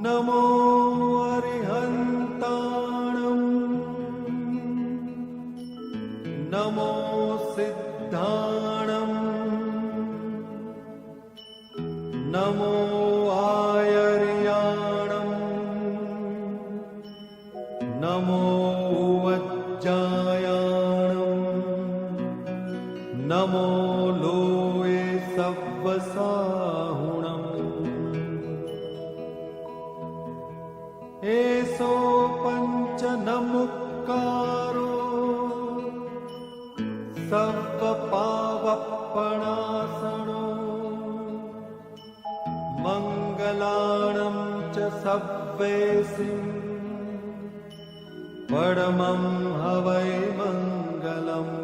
नमो अरिहन्ताणं नमो सिद्धाणं नमो आयर्याणं नमो वज्जायाणं नमो लोये सव्वसाहुणम् एसो पंच नमुक्कारो सर्वपावपणासनो मंगलाणं च सव्वेसिं परमं हवै मंगलम्।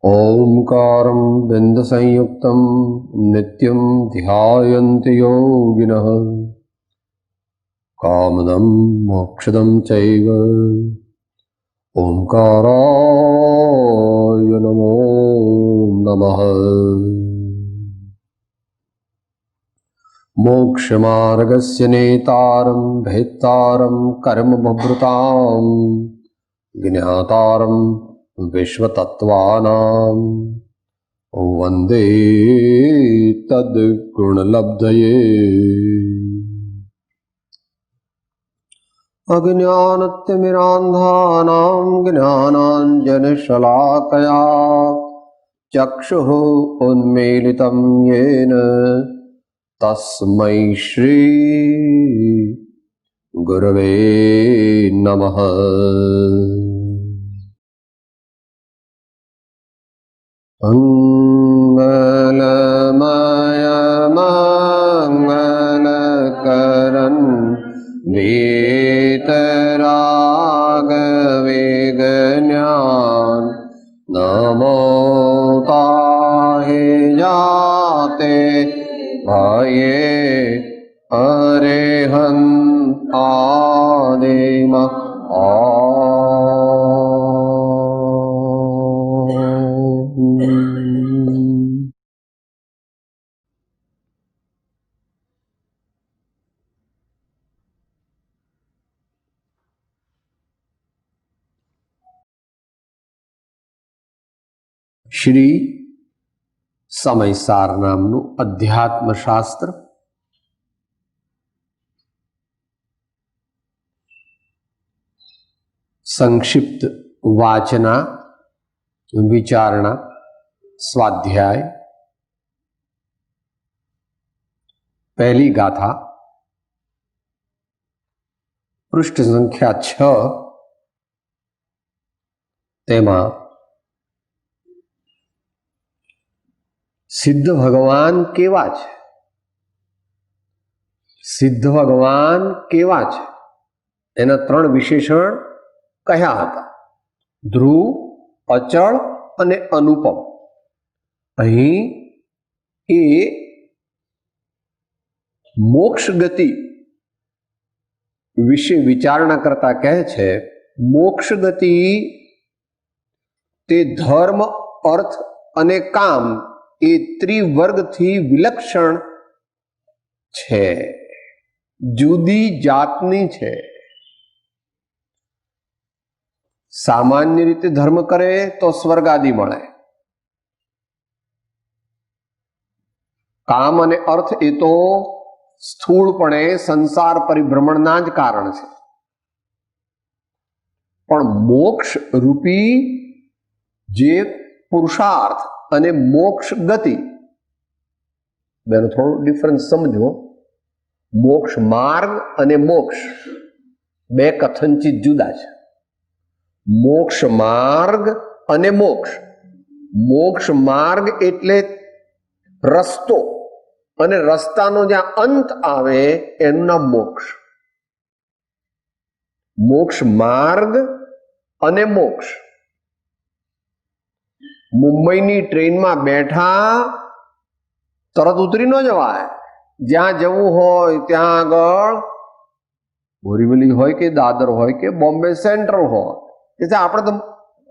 ओंकारं बिन्दसंयुक्तं नित्यं ध्यायन्ति योगिनः कामदं मोक्षदं चैव ओंकाराय नमो नमः। मोक्षमार्गस्य नेतारं भेत्तारं कर्मभृतां ज्ञातारं विश्वतत्त्वानां वन्दे तद्गुणलब्धये। अज्ञानतिमिरान्धानां ज्ञानाञ्जनशलाकया चक्षुः उन्मीलितं येन तस्मै श्री गुरवे नमः। मंगलमय मंगलकरन् वीतराग विज्ञान नमो ताहि जाते भये अरिहन्त आदिम શ્રી સમયસાર નામનું અધ્યાત્મશાસ્ત્ર સંક્ષિપ્ત વાચના વિચારણા સ્વાધ્યાય પહેલી ગાથા પૃષ્ઠ સંખ્યા 6 તેમાં સિદ્ધ ભગવાન કેવા છે, સિદ્ધ ભગવાન કેવા છે એના 3 વિશેષણ કયા હતા? ધ્રુવ, અચળ અને અનુપમ. અહીં એ મોક્ષ ગતિ વિશે વિચારણા કરતા કહે છે, મોક્ષ ગતિ તે ધર્મ, અર્થ અને કામ એ ત્રિવર્ગથી વિલક્ષણ છે, જુદી જાતની છે. સામાન્ય રીતે ધર્મ કરે તો સ્વર્ગ આદિ મળે. કામ અને અર્થ એ તો સ્થૂળપણે સંસાર પરિભ્રમણના જ કારણ છે. પણ મોક્ષ રૂપી જે પુરુષાર્થ અને મોક્ષ ગતિ, બેનો થોડો ડિફરન્સ સમજો. મોક્ષ માર્ગ અને મોક્ષ બે કથનચિત જુદા છે. મોક્ષ માર્ગ અને મોક્ષ. મોક્ષ માર્ગ એટલે રસ્તો, અને રસ્તાનો જ્યાં અંત આવે એનું નામ મોક્ષ. મોક્ષ માર્ગ અને મોક્ષ. મુંબઈની ટ્રેનમાં બેઠા તરત ઉતરી ન જવાય. જ્યાં જવું હોય ત્યાં આગળ બોરીવલી હોય કે દાદર હોય કે બોમ્બે સેન્ટ્રલ હોય, એટલે આપણે તો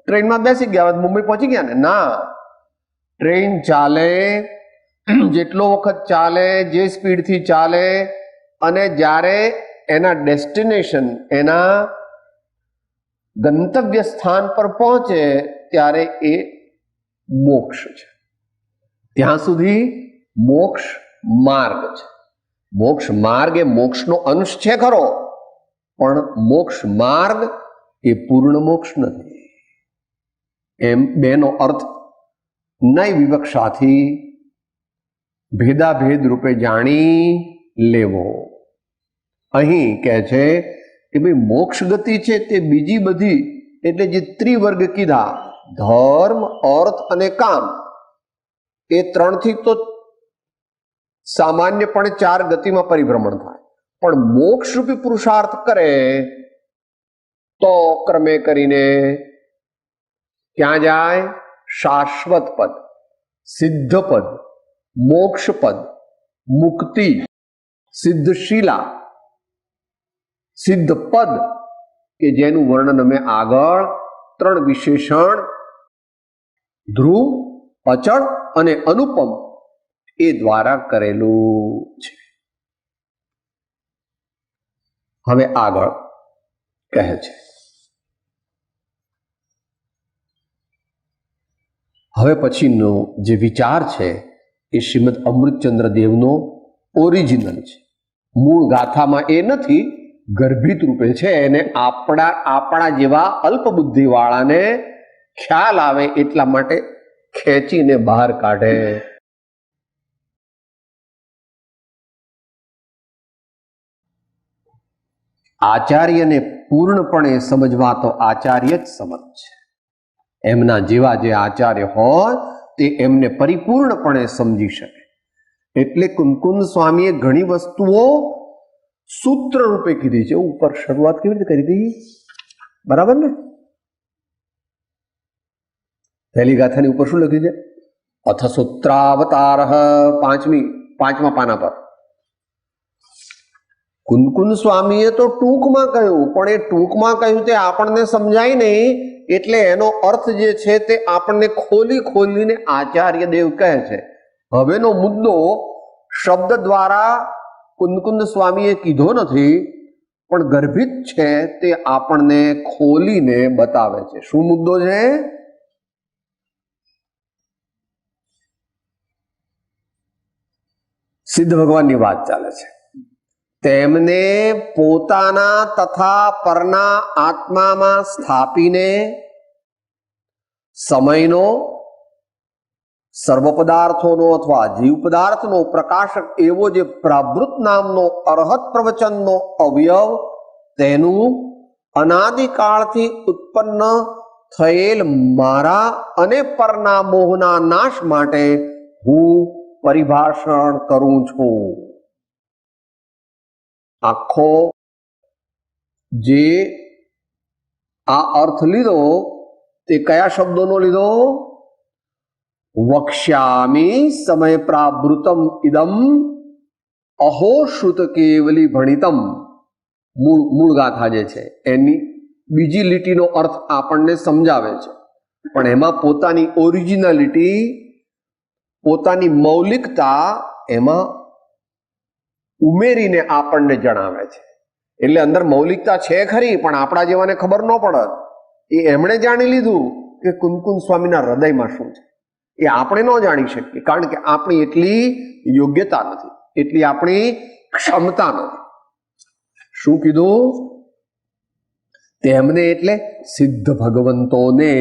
ટ્રેનમાં બેસી ગયા, મુંબઈ પહોંચી ગયા ને. ના, ટ્રેન ચાલે જેટલો વખત ચાલે, જે સ્પીડથી ચાલે, અને જ્યારે એના ડેસ્ટિનેશન, એના ગંતવ્ય સ્થાન પર પહોંચે ત્યારે એ મોક્ષ છે. ત્યાં સુધી મોક્ષ માર્ગ છે. મોક્ષ માર્ગ એ મોક્ષનો અંશ છે ખરો, પણ મોક્ષ માર્ગ એ પૂર્ણ મોક્ષ નથી. એમ બેનો અર્થ નય વિવક્ષાથી ભેદાભેદ રૂપે જાણી લેવો. અહીં કહે છે કે ભાઈ મોક્ષ ગતિ છે તે બીજી બધી, એટલે જે ત્રિવર્ગ કીધા, ધર્મ, અર્થ અને કામ, એ ત્રણથી તો સામાન્યપણે 4 ગતિમાં પરિભ્રમણ થાય, પણ મોક્ષ રૂપી પુરુષાર્થ કરે તો ક્રમે કરીને ક્યાં જાય? શાશ્વત પદ, સિદ્ધ પદ, મોક્ષ પદ, મુક્તિ, સિદ્ધશીલા, સિદ્ધ પદ, કે જેનું વર્ણન અમે આગળ 3 વિશેષણ ધ્રુવ, અચળ અને અનુપમ એ દ્વારા કરેલું છે. હવે આગળ કહે છે, હવે પછીનો જે વિચાર છે એ શ્રીમદ અમૃતચંદ્ર દેવનો ઓરિજિનલ છે. મૂળ ગાથામાં એ નથી, ગર્ભિત રૂપે છે. એને આપણા જેવા અલ્પબુદ્ધિ વાળાને ખ્યાલ આવે એટલા માટે ખેંચીને બહાર કાઢે. આચાર્યને પૂર્ણપણે સમજવા તો આચાર્ય જ સમર્થ છે. એમના જેવા જે આચાર્ય હોય તે એમને પરિપૂર્ણપણે સમજી શકે. એટલે કુંકુંદ સ્વામીએ ઘણી વસ્તુઓ સૂત્ર રૂપે કીધી છે. ઉપર શરૂઆત કેવી રીતે કરી હતી? બરાબર ને? પહેલી ગાથાની ઉપર શું લખ્યું છે? અથ સૂત્રાવતાર, 5મા પાના પર. કુંકુંદ સ્વામીએ તો ટૂંકમાં કહ્યું, પણ એ ટૂંકમાં કહ્યું તે આપણને સમજાય નહીં, એટલે એનો અર્થ જે છે તે આપણને ખોલીને આચાર્ય દેવ કહે છે. હવેનો મુદ્દો શબ્દ દ્વારા કુંકુંદ સ્વામીએ કીધો નથી, પણ ગર્ભિત છે તે આપણને ખોલીને બતાવે છે. શું મુદ્દો છે? સિદ્ધ ભગવાનની વાત ચાલે છે. તેમને પોતાના તથા પરના આત્મામાં સ્થાપીને સમયનો, સર્વ પદાર્થોનો અથવા જીવ પદાર્થનો પ્રકાશક એવો જે પ્રાવૃત નામનો અરહત પ્રવચનનો અવયવ, તેનું અનાદિકાળથી ઉત્પન્ન થયેલ મારા અને પરના મોહના નાશ માટે હું પરિભાષણ કરું છું. આખો જે આ અર્થ લીધો તે કયા શબ્દોનો લીધો? વક્ષ્યામી સમય પ્રાવૃતમ ઇદમ અહો શ્રુત કેવલી ભણિતમ. મૂળ ગાથા જે છે એની બીજી લીટીનો અર્થ આપણને સમજાવે છે, પણ એમાં પોતાની ઓરિજિનાલિટી, પોતાની મૌલિકતા એમાં ઉમેરીને આપણને જણાવે છે. એટલે અંદર મૌલિકતા છે ખરી, પણ આપણા જેવાને ખબર ન પડત. એ એમણે જાણી લીધું કે કુંકુંદ સ્વામીના હૃદયમાં શું છે. એ આપણે ન જાણી શકીએ, કારણ કે આપણી એટલી યોગ્યતા નથી, એટલી આપણી ક્ષમતા નથી. શું કીધું? તેમને એટલે સિદ્ધ ભગવંતોને,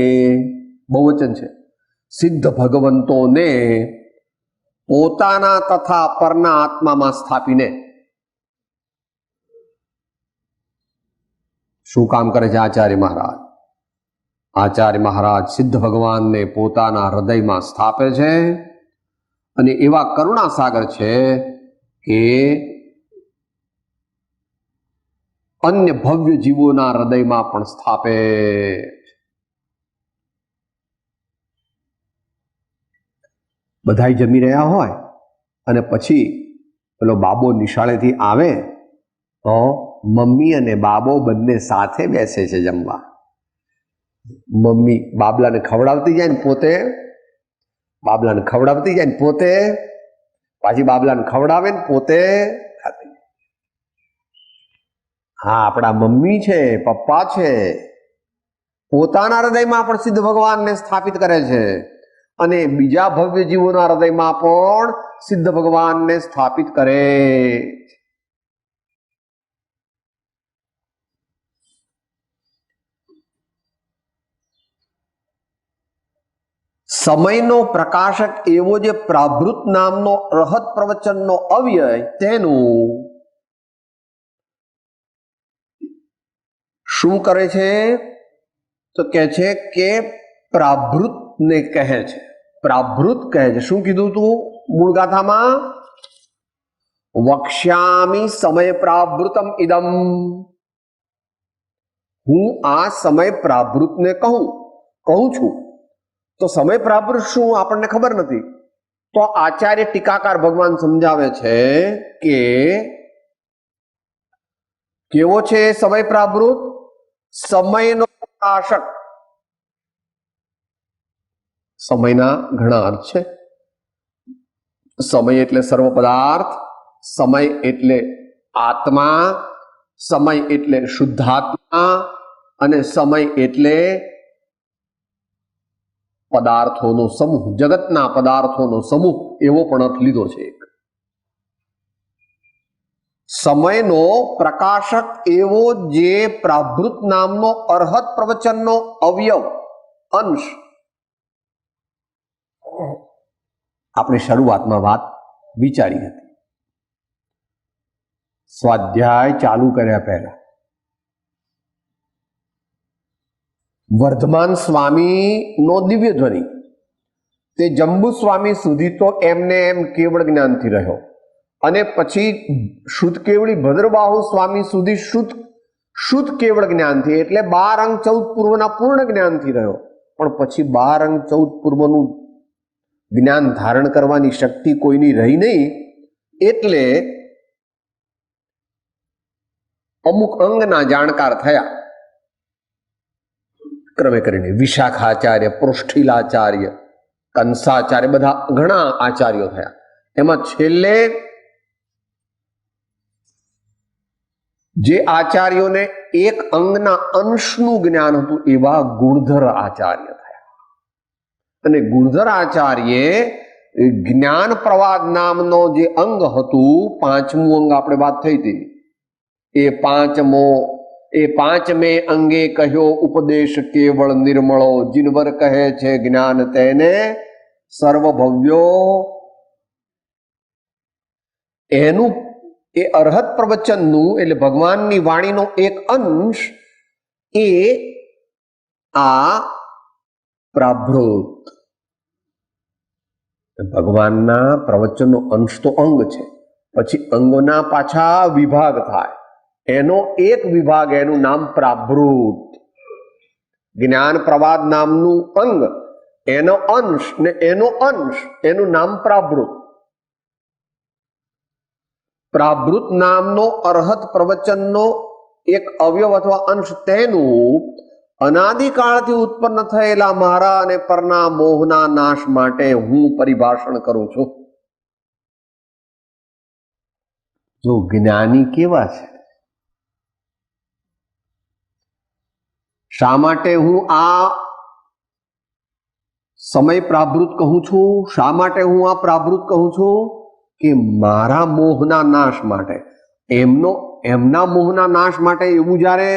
બહુવચન છે, સિદ્ધ ભગવંતોને પોતાના તથા પરના આત્મામાં સ્થાપીને. શું કામ કરે છે આચાર્ય મહારાજ? આચાર્ય મહારાજ સિદ્ધ ભગવાનને પોતાના હૃદયમાં સ્થાપે છે, અને એવા કરુણા સાગર છે કે અન્ય ભવ્ય જીવોના હૃદયમાં પણ સ્થાપે. બધા જમી રહ્યા હોય અને પછી પેલો બાબો નિશાળેથી આવે તો મમ્મી અને બાબો બંને સાથે બેસે છે જમવા. મમ્મી બાબલાને ખવડાવતી જાય ને પોતે પાછી બાબલાને ખવડાવે ને પોતે ખાતી. હા, આપણા મમ્મી છે, પપ્પા છે, પોતાના હૃદયમાં પણ સિદ્ધ ભગવાનને સ્થાપિત કરે છે અને બીજા ભવ્ય જીવોના હૃદયમાં પણ સિદ્ધ ભગવાનને સ્થાપિત કરે. સમયનો પ્રકાશક એવો જે પ્રાભૃત નામનો અર્હત પ્રવચનનો અવ્યય, તેનું શું કરે છે? તો કહે છે કે પ્રાભૃતને કહે છે. પ્રાભૃત કહે છે. શું કીધું તું મૂળ ગાથામાં? વક્ષ્યામિ સમય પ્રાભૃતમ ઇદમ. હું આ સમય પ્રાભૃતને કહું છું. તો સમય પ્રાભૃત શું આપણને ખબર નથી. તો આચાર્ય ટીકાકાર ભગવાન સમજાવે છે કે કેવો છે સમય પ્રાભૃત? સમયનો પ્રકાશક. સમયના ઘણા અર્થ છે. સમય એટલે સર્વ પદાર્થ, સમય એટલે આત્મા, સમય એટલે શુદ્ધાત્મા અને સમય એટલે પદાર્થોનો સમૂહ, જગતના પદાર્થોનો સમૂહ, એવો પણ અર્થ લીધો છે. એક સમયનો પ્રકાશક એવો જે પ્રાભૃત નામનો અર્હત પ્રવચનનો અવયવ, અંશ. આપણે શરૂઆતમાં વાત વિચારી હતી, સ્વાધ્યાય ચાલુ કર્યા પહેલા. વર્ધમાન સ્વામીનો દિવ્ય ધ્વનિ તે જંબુ સ્વામી સુધી તો એમને એમ કેવળ જ્ઞાનથી રહ્યો અને પછી શુદ્ધ કેવળી ભદ્રબાહુ સ્વામી સુધી શુદ્ધ કેવળ જ્ઞાનથી, એટલે 12 અંગ 14 પૂર્વના પૂર્ણ જ્ઞાનથી રહ્યો. પણ પછી 12 અંગ 14 પૂર્વનું જ્ઞાન ધારણ કરવાની શક્તિ કોઈની રહી નહીં, એટલે અમુક અંગના જાણકાર થયા. ક્રમે કરીને વિશાખાચાર્ય, પૃષ્ઠિલાચાર્ય, કંસાચાર્ય, બધા ઘણા આચાર્યો થયા. એમાં છેલ્લે જે આચાર્યોને એક અંગના અંશનું જ્ઞાન હતું એવા ગુણધર આચાર્ય થયા. અને ગુણધર આચાર્યે જ્ઞાન પ્રવાદ નામનો જે અંગ હતું, 5મું અંગ આપણે વાત થઈ હતી, એ પાંચમે અંગે કહ્યો ઉપદેશ કેવળ નિર્મળો, જીનવર કહે છે જ્ઞાન તેને સર્વભવ્યો. એનું એ અર્હત પ્રવચનનું એટલે ભગવાનની વાણીનો એક અંશ એ આ પ્રાભૃત. ભગવાનના પ્રવચનનો અંશ તો અંગ છે, પછી અંગોના પાછા વિભાગ થાય. એનો એક વિભાગ, એનું નામ પ્રાભૃત. જ્ઞાન પ્રવાદ નામનું અંગ, એનો અંશ ને એનો અંશ, એનું નામ પ્રાભૃત. પ્રાભૃત નામનો અર્હત પ્રવચનનો એક અવયવ અથવા અંશ, તેનું અનાદિકાળથી ઉત્પન્ન થયેલા મારા અને પરના મોહના નાશ માટે હું પરિભાષણ કરું છું. જો જ્ઞાની કેવા છે, શા માટે હું આ સમય પ્રાભૃત કહું છું? શા માટે હું આ પ્રાભૃત કહું છું? કે મારા મોહના નાશ માટે, એમના મોહના નાશ માટે. એવું જ્યારે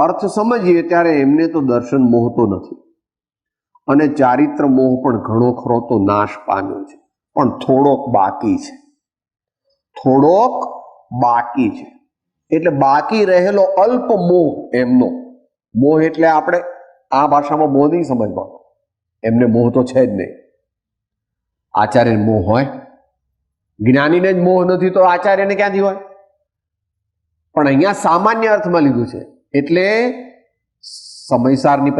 અર્થ સમજીએ ત્યારે એમને તો દર્શન મોહ તો નથી, અને ચારિત્ર મોહ પણ ઘણો ખરો તો નાશ પામ્યો છે, પણ થોડોક બાકી છે. થોડોક બાકી છે એટલે બાકી રહેલો અલ્પ મોહ, એમનો મોહ એટલે આપણે આ ભાષામાં મોહ નહીં સમજવાનો, એમને મોહ તો છે જ નહીં. આચાર્યને મોહ હોય, જ્ઞાનીને જ મોહ નથી તો આચાર્યને ક્યાંથી હોય? પણ અહીંયા સામાન્ય અર્થમાં લીધું છે, એટલે સમયસારની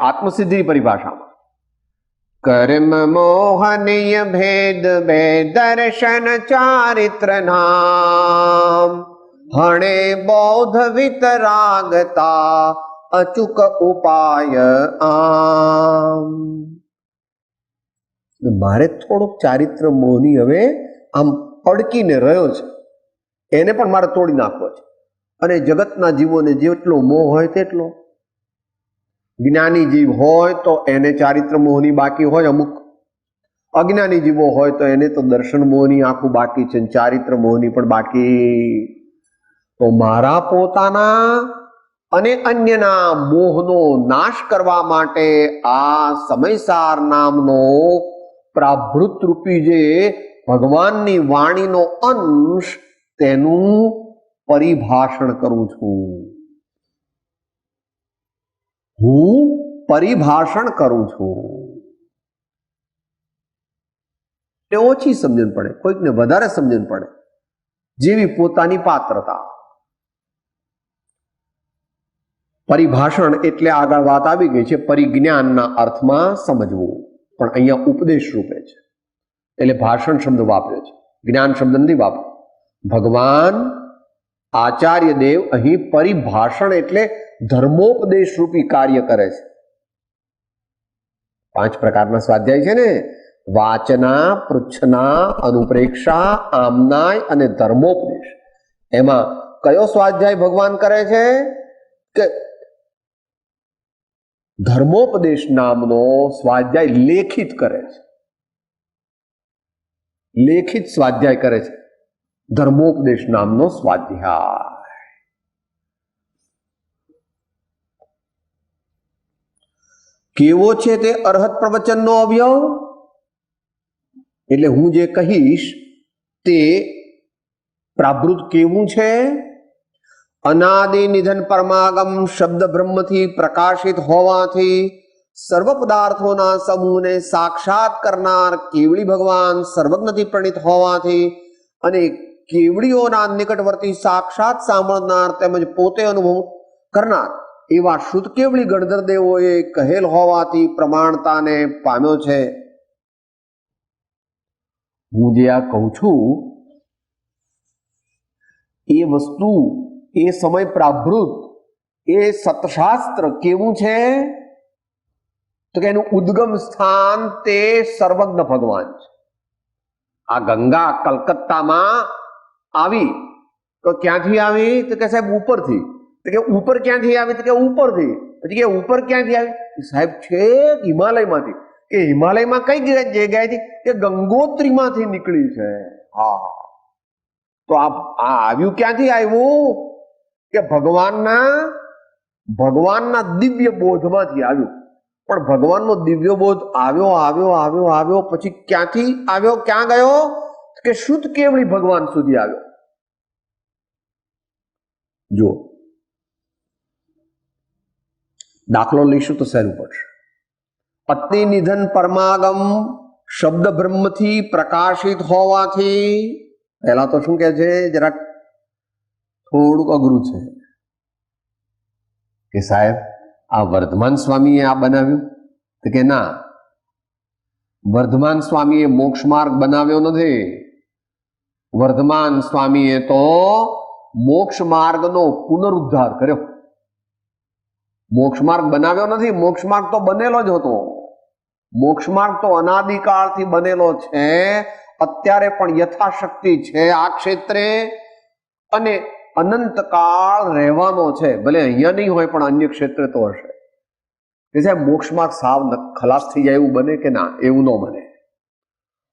આત્મસિદ્ધિની પરિભાષામાં કર્મ મોહનીય ભેદ બે દર્શન ચારિત્ર નામ, હણે બૌદ્ધ વિતરાગતા અચુક ઉપાય આમ. મારે થોડોક ચારિત્ર મોહની હવે આમ અડકીને રહ્યો છે, એને પણ મારે તોડી નાખવો છે. અને જગતના જીવોને જેટલો મોહ હોય તેટલો. જ્ઞાની જીવ હોય તો એને ચારિત્ર મોહની બાકી હોય અમુક, અજ્ઞાની જીવો હોય તો એને તો દર્શન મોહની આખું બાકી છે, ચારિત્ર મોહની પણ બાકી. તો મારા પોતાના અને અન્યના મોહનો નાશ કરવા માટે આ સમયસાર નામનો પ્રાભૃત રૂપી જે ભગવાનની વાણીનો અંશ, તેનું પરિભાષણ કરું છું. હું પરિભાષણ કરું છું. તે ઓછી સમજણ પડે, કોઈકને વધારે સમજણ પડે, જેવી પોતાની પાત્રતા. પરિભાષણ એટલે આગળ વાત આવી ગઈ છે પરિજ્ઞાનના અર્થમાં સમજવું, પણ અહીંયા ઉપદેશ રૂપે છે એટલે ભાષણ શબ્દ વાપર્યો છે, જ્ઞાન શબ્દ નથી વાપર્યો. ભગવાન આચાર્ય દેવ અહીં પરિભાષણ એટલે ધર્મોપદેશ રૂપી કાર્ય કરે છે. 5 પ્રકારના સ્વાધ્યાય છે ને: વાચના, પૃચ્છના, અનુપ્રેક્ષા, આમનાય અને ધર્મોપદેશ. એમાં કયો સ્વાધ્યાય ભગવાન કરે છે કે ધર્મોપદેશ નામનો સ્વાધ્યાય લેખિત કરે છે. લેખિત સ્વાધ્યાય કરે છે, ધર્મોપદેશ નામનો સ્વાધ્યાય. કેવો છે તે અરહત પ્રવચનનો અવયવ? એટલે હું જે કહીશ તે પ્રાભૃત કેવું છે? અનાદિ નિધન પરમાગમ શબ્દ બ્રહ્મથી પ્રકાશિત હોવાથી સર્વ પદાર્થોના સમૂહને સાક્ષાત કરનાર કેવળી ભગવાન સર્વજ્ઞથી પ્રણીત હોવાથી અને કેવળીઓના નિકટવર્તી સાક્ષાત સાંભળનાર તેમજ પોતે અનુભવ કરનાર એવા શુદ્ધ કેવળી ગણધર દેવોએ કહેલ હોવાથી પ્રમાણતાને પામ્યો છે. હું જે આ કહું છું એ વસ્તુ, એ સમય પ્રાભૃત, એ સતશાસ્ત્ર કેવું છે? તો કે એનું ઉદ્ગમ સ્થાન તે સર્વજ્ઞ ભગવાન છે. આ ગંગા કલકત્તામાં આવી તો ક્યાંથી આવી? તો કે સાહેબ ઉપરથી. તો કે ઉપર ક્યાંથી આવી? તો કે ઉપરથી. પછી કે ઉપર ક્યાંથી આવી? સાહેબ છે હિમાલયમાંથી. કે હિમાલયમાં કઈ જગ્યાએથી? કે ગંગોત્રીમાંથી નીકળી છે. હા, તો આ આવ્યું ક્યાંથી આવ્યું? કે ભગવાનના દિવ્ય બોધમાંથી આવ્યું. પણ ભગવાનનો દિવ્ય બોધ આવ્યો પછી ક્યાંથી આવ્યો, ક્યાં ગયો? કે શુદ્ધ કેવળી ભગવાન સુધી આવ્યો. જો દાખલો લઈશું તો સહેલું પડશે. અતિ નિધન પરમાગમ શબ્દ બ્રહ્મથી પ્રકાશિત હોવાથી, પહેલા તો શું કે છે, જરાક થોડુંક અઘરું છે કે સાહેબ આ વર્ધમાન સ્વામીએ આ બનાવ્યું? તો કે ના, વર્ધમાન સ્વામીએ મોક્ષ માર્ગ બનાવ્યો નથી. વર્ધમાન સ્વામીએ તો મોક્ષ માર્ગનો પુનરુદ્ધાર કર્યો. મોક્ષ માર્ગ બનાવ્યો નથી, મોક્ષ માર્ગ તો બનેલો જ હતો. મોક્ષ માર્ગ તો અનાદિકાળથી બનેલો છે, અત્યારે પણ યથાશક્તિ છે આ ક્ષેત્રે, અને અનંતકાળ રહેવાનો છે. ભલે અહીંયા નહીં હોય પણ અન્ય ક્ષેત્રે તો હશે. કે સાહેબ મોક્ષ માર્ગ સાવ ખલાસ થઈ જાય એવું બને? કે ના, એવું ન બને.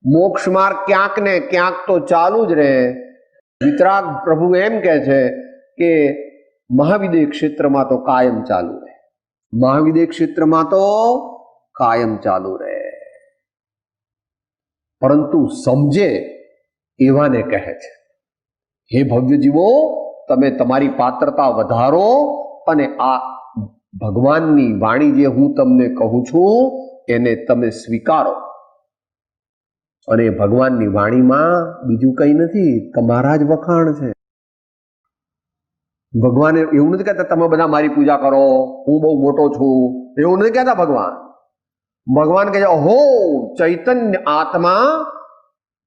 મોક્ષ માર્ગ ક્યાંક ને ક્યાંક તો ચાલુ જ રહે. વિતરાગ પ્રભુ એમ કહે છે કે મહાવિદેય ક્ષેત્રમાં તો કાયમ ચાલુ રહે. મહાવિદેય ક્ષેત્રમાં તો કાયમ ચાલુ રહે. પરંતુ સમજે એવાને કહે છે, હે ભવ્ય જીવો, તમે તમારી પાત્રતા વધારો અને આ ભગવાનની વાણી જે હું તમને કહું છું એને તમે સ્વીકારો. અને ભગવાનની વાણીમાં બીજું કંઈ નથી, તમારા જ વખાણ છે. ભગવાન એવું નથી કહેતા તમે બધા મારી પૂજા કરો, હું બહુ મોટો છું, એવું નથી કહેતા ભગવાન. ભગવાન કહે છે, ઓહો ચૈતન્ય આત્મા,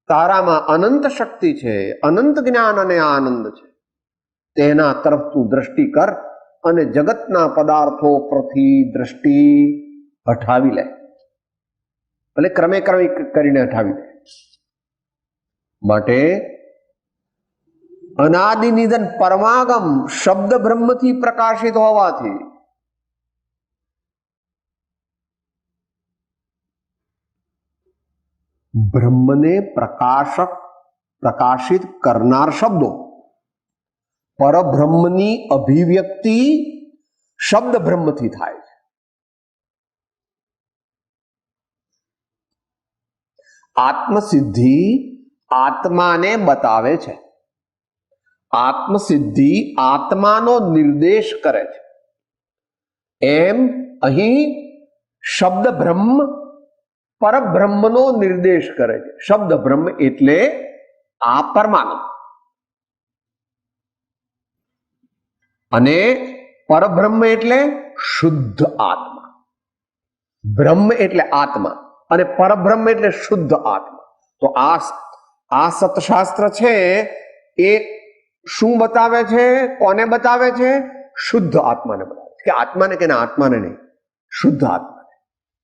તારામાં અનંત શક્તિ છે, અનંત જ્ઞાન અને આનંદ છે, તેના તરફ તું દ્રષ્ટિ કર અને જગતના પદાર્થો પરથી દ્રષ્ટિ હટાવી લે. એટલે ક્રમે ક્રમે કરીને હટાવી દે. માટે અનાદિ નિધન પરમાગમ શબ્દ બ્રહ્મથી પ્રકાશિત હોવાથી બ્રહ્મને પ્રકાશિત કરનાર શબ્દો, પરબ્રહ્મની અભિવ્યક્તિ શબ્દ બ્રહ્મથી થાય છે. આત્મસિદ્ધિ આત્માને બતાવે છે. આત્મસિદ્ધિ આત્માનો નિર્દેશ કરે છે. એમ અહીં શબ્દ બ્રહ્મ પરબ્રહ્મનો નિર્દેશ કરે છે. શબ્દ બ્રહ્મ એટલે આ પરમાનંદ અને પરબ્રહ્મ એટલે શુદ્ધ આત્મા. બ્રહ્મ એટલે આત્મા અને પરબ્રહ્મ એટલે શુદ્ધ આત્મા. તો આ સતશાસ્ત્ર છે એ શું બતાવે છે? કોને બતાવે છે? શુદ્ધ આત્માને બતાવે છે. કે આત્માને કે આત્માને નહીં, શુદ્ધ આત્માને.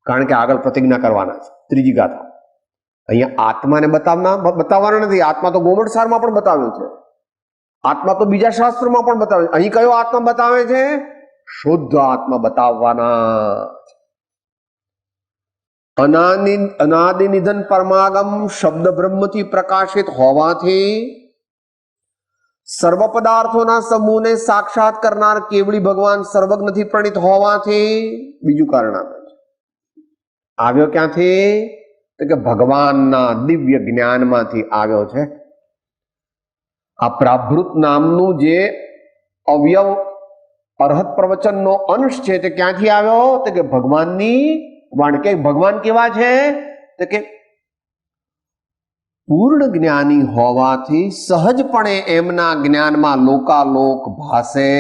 કારણ કે આગળ પ્રતિજ્ઞા કરવાના છે, ત્રીજી ગાથા. અહીંયા આત્માને બતાવવાનો નથી. આત્મા તો ગોમટસારમાં પણ બતાવ્યો છે, આત્મા તો બીજા શાસ્ત્રોમાં પણ બતાવે છે. અહીં કયો આત્મા બતાવે છે? શુદ્ધ આત્મા બતાવવાના. અનાદિ નિધન પરમાગમ શબ્દ બ્રહ્મથી પ્રકાશિત હોવાથી સર્વ પદાર્થોના સમૂહને સાક્ષાત કરનાર કેવળી ભગવાન સર્વજ્ઞથી પ્રણીત હોવાથી બીજું કારણ આપે છે. આવ્યો ક્યાંથી? તો કે ભગવાનના દિવ્ય જ્ઞાનમાંથી આવ્યો છે. આ પ્રાભૃત નામનું જે અવયવ અરહત પ્રવચનનો અંશ છે તે ક્યાંથી આવ્યો? તો કે ભગવાનની વાણી. કે ભગવાન કેવા છે? તો કે પૂર્ણ જ્ઞાની હોવાથી સહજપણે એમના જ્ઞાનમાં લોકાલોક ભાસે.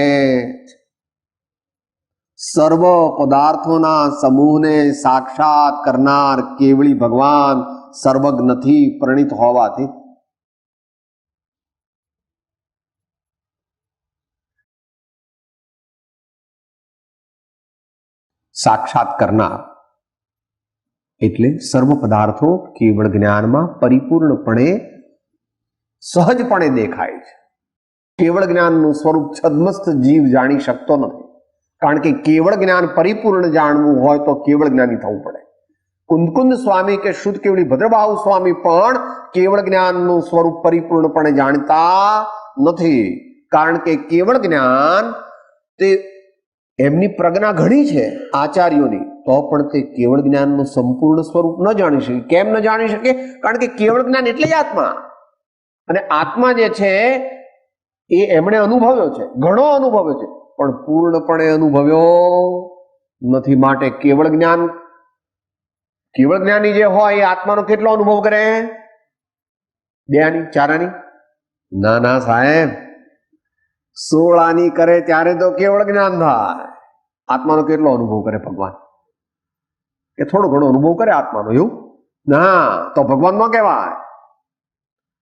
સર્વ પદાર્થોના સમૂહને સાક્ષાત કરનાર કેવળી ભગવાન સર્વજ્ઞથી પ્રણીત હોવાથી સાક્ષાત કરનાર એટલે સર્વ પદાર્થો કેવળ જ્ઞાનમાં પરિપૂર્ણપણે સહજપણે દેખાય છે. કેવળ જ્ઞાનનું સ્વરૂપ છદ્મસ્ત જીવ જાણી શકતો નથી. કારણ કે કેવળ જ્ઞાન પરિપૂર્ણ જાણવું હોય તો કેવળ જ્ઞાની થવું પડે. કુંદકુંદ સ્વામી કે શુદ્ધ કેવળી ભદ્રબાહુ સ્વામી પણ કેવળ જ્ઞાનનું સ્વરૂપ પરિપૂર્ણપણે જાણતા નથી. કારણ કે કેવળ જ્ઞાન તે એમની પ્રજ્ઞા ઘણી છે આચાર્યોની, તો પણ તે કેવળ જ્ઞાનનું સંપૂર્ણ સ્વરૂપ ન જાણી શકે. કેમ ન જાણી શકે? કારણ કે કેવળ જ્ઞાન એટલે જ આત્મા, અને આત્મા જે છે એ એમણે અનુભવ્યો છે, ઘણો અનુભવ્યો છે, પણ પૂર્ણપણે અનુભવ્યો નથી. માટે કેવળ જ્ઞાની જે હોય એ આત્માનો કેટલો અનુભવ કરે? 2 આની 4 આની? ના સાહેબ, 16 આની કરે ત્યારે તો કેવળ જ્ઞાન થાય. આત્માનો કેટલો અનુભવ કરે ભગવાન? કે થોડો ઘણો અનુભવ કરે આત્માનો, એવું ના, તો ભગવાન ન કહેવાય.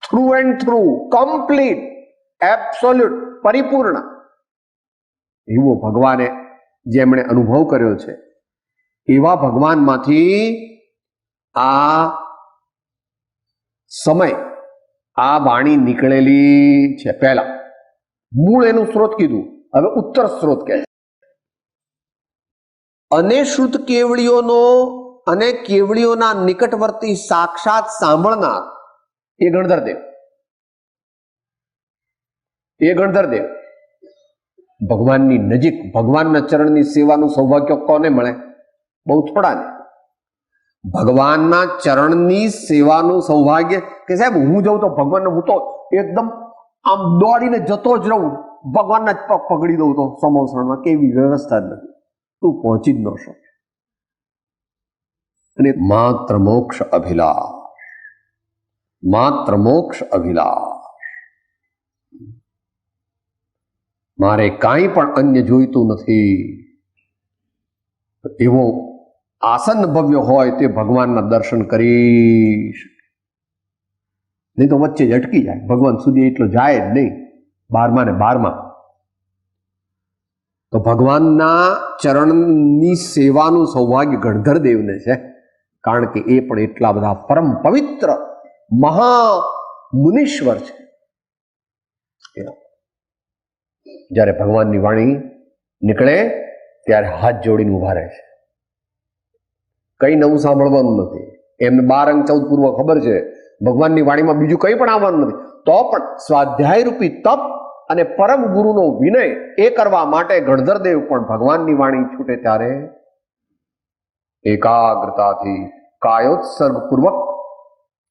Through and through, complete, absolute, પરિપૂર્ણ એવો ભગવાને જેમણે અનુભવ કર્યો છે એવા ભગવાનમાંથી આ સમય આ વાણી નીકળેલી છે. પહેલા મૂળ એનું સ્ત્રોત કીધું, હવે ઉત્તર સ્ત્રોત કહે છે. અને શુદ્ધ કેવળીઓનો અને કેવળીઓના નિકટવર્તી સાક્ષાત સાંભળનાર એ ગણધરદેવ. ભગવાનની નજીક, ભગવાનના ચરણની સેવાનું સૌભાગ્ય કોને મળે? બહુ થોડાને. ભગવાનના ચરણની સેવાનું સૌભાગ્ય કે સાહેબ હું જઉં તો ભગવાનને, હું તો એકદમ આમ દોડીને જતો જ રહું, ભગવાનના જ પગ પકડી દઉં તો સમોસણમાં, કેવી વ્યવસ્થા જ નથી, તું પહોંચી જ ન શકે. અને માત્ર મોક્ષ અભિલાષ, મારે કાંઈ પણ અન્ય જોઈતું નથી એવો આસન ભવ્ય હોય તે ભગવાનના દર્શન કરી શકે. નહીં તો વચ્ચે જ અટકી જાય, ભગવાન સુધી એટલો જાય જ નહીં, 12મા ને 12મા. તો ભગવાનના ચરણની સેવાનું સૌભાગ્ય ગણધરદેવને છે, કારણ કે એ પણ એટલા બધા પરમ પવિત્ર મહા મુનીશ્વર છે. જ્યારે ભગવાનની વાણી નીકળે ત્યારે હાથ જોડીને ઉભા રહે છે. કઈ નવું સાંભળવાનું નથી. એમને 12 અંગ 14 પૂર્વ ખબર છે ભગવાનની વાણીમાં બીજું કંઈ પણ આવવાનું નથી. તો પણ સ્વાધ્યાય રૂપી તપ અને પરમ ગુરુનો વિનય એ કરવા માટે ગણધરદેવ પણ ભગવાનની વાણી છૂટે ત્યારે એકાગ્રતાથી કાયોત્સર્ગ પૂર્વક